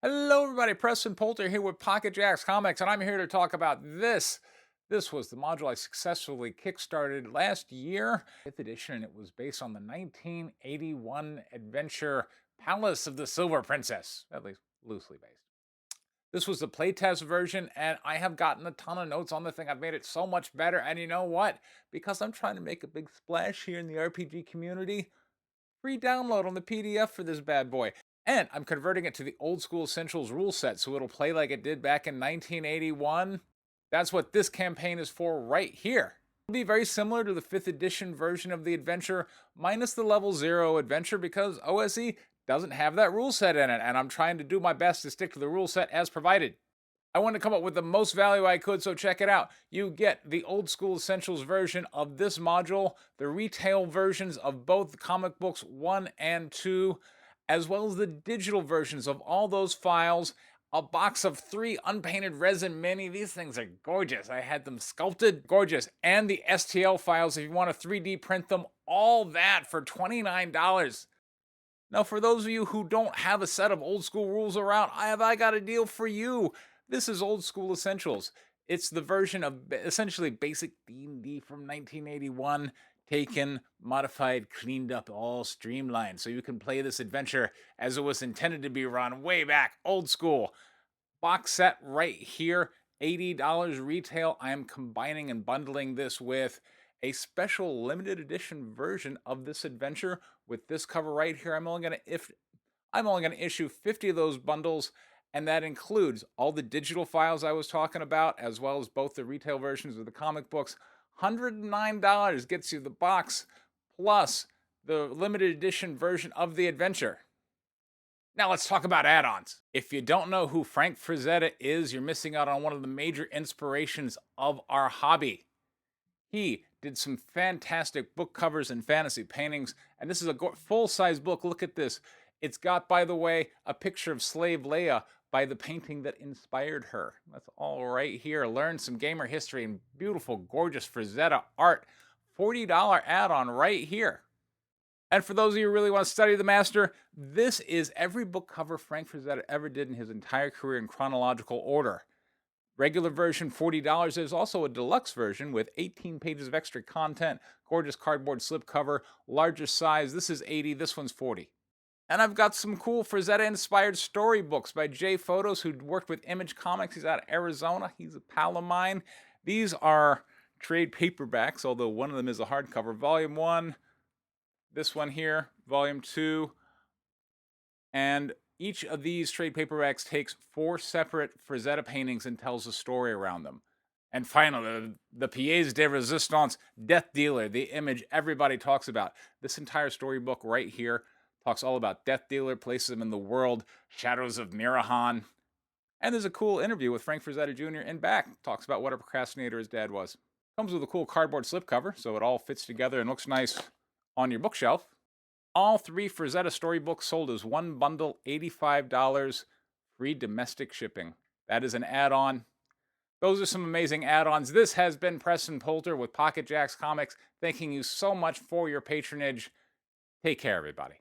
Hello, everybody. Preston Poulter here with Pocket Jacks Comics, and I'm here to talk about this. This was the module I successfully kickstarted last year, 5th edition. It was based on the 1981 adventure Palace of the Silver Princess, at least loosely based. This was the playtest version, and I have gotten a ton of notes on the thing. I've made it so much better, and you know what? Because I'm trying to make a big splash here in the RPG community, free download on the PDF for this bad boy. And I'm converting it to the old school Essentials rule set so it'll play like it did back in 1981. That's what this campaign is for right here. It'll be very similar to the 5th edition version of the adventure, minus the level 0 adventure because OSE doesn't have that rule set in it, and I'm trying to do my best to stick to the rule set as provided. I wanted to come up with the most value I could, so check it out. You get the old school Essentials version of this module, the retail versions of both comic books 1 and 2, as well as the digital versions of all those files, a box of 3 unpainted resin mini. These things are gorgeous. I had them sculpted, gorgeous, and the STL files if you want to 3D print them, all that for $29. Now, for those of you who don't have a set of old school rules around, I got a deal for you. This is Old School Essentials. It's the version of essentially basic D&D from 1981, taken, modified, cleaned up, all streamlined, so you can play this adventure as it was intended to be run way back, old school. Box set right here, $80 retail. I am combining and bundling this with a special limited edition version of this adventure with this cover right here. I'm only going to issue 50 of those bundles, and that includes all the digital files I was talking about, as well as both the retail versions of the comic books. $109 gets you the box, plus the limited edition version of the adventure. Now let's talk about add-ons. If you don't know who Frank Frazetta is, you're missing out on one of the major inspirations of our hobby. He did some fantastic book covers and fantasy paintings, and this is a full-size book. Look at this. It's got, by the way, a picture of Slave Leia by the painting that inspired her. That's all right here. Learn some gamer history and beautiful, gorgeous Frazetta art. $40 add-on right here. And for those of you who really want to study the master, this is every book cover Frank Frazetta ever did in his entire career in chronological order. Regular version, $40. There's also a deluxe version with 18 pages of extra content, gorgeous cardboard slipcover, larger size. This is $80, this one's $40. And I've got some cool Frazetta-inspired storybooks by Jay Photos, who worked with Image Comics. He's out of Arizona. He's a pal of mine. These are trade paperbacks, although one of them is a hardcover. Volume 1, this one here, Volume 2. And each of these trade paperbacks takes 4 separate Frazetta paintings and tells a story around them. And finally, the Pièce de Résistance, Death Dealer, the image everybody talks about. This entire storybook right here talks all about Death Dealer, places him in the world, Shadows of Mirahan. And there's a cool interview with Frank Frazetta Jr. in back. Talks about what a procrastinator his dad was. Comes with a cool cardboard slipcover, so it all fits together and looks nice on your bookshelf. All 3 Frazetta storybooks sold as one bundle, $85, free domestic shipping. That is an add-on. Those are some amazing add-ons. This has been Preston Poulter with Pocket Jacks Comics. Thanking you so much for your patronage. Take care, everybody.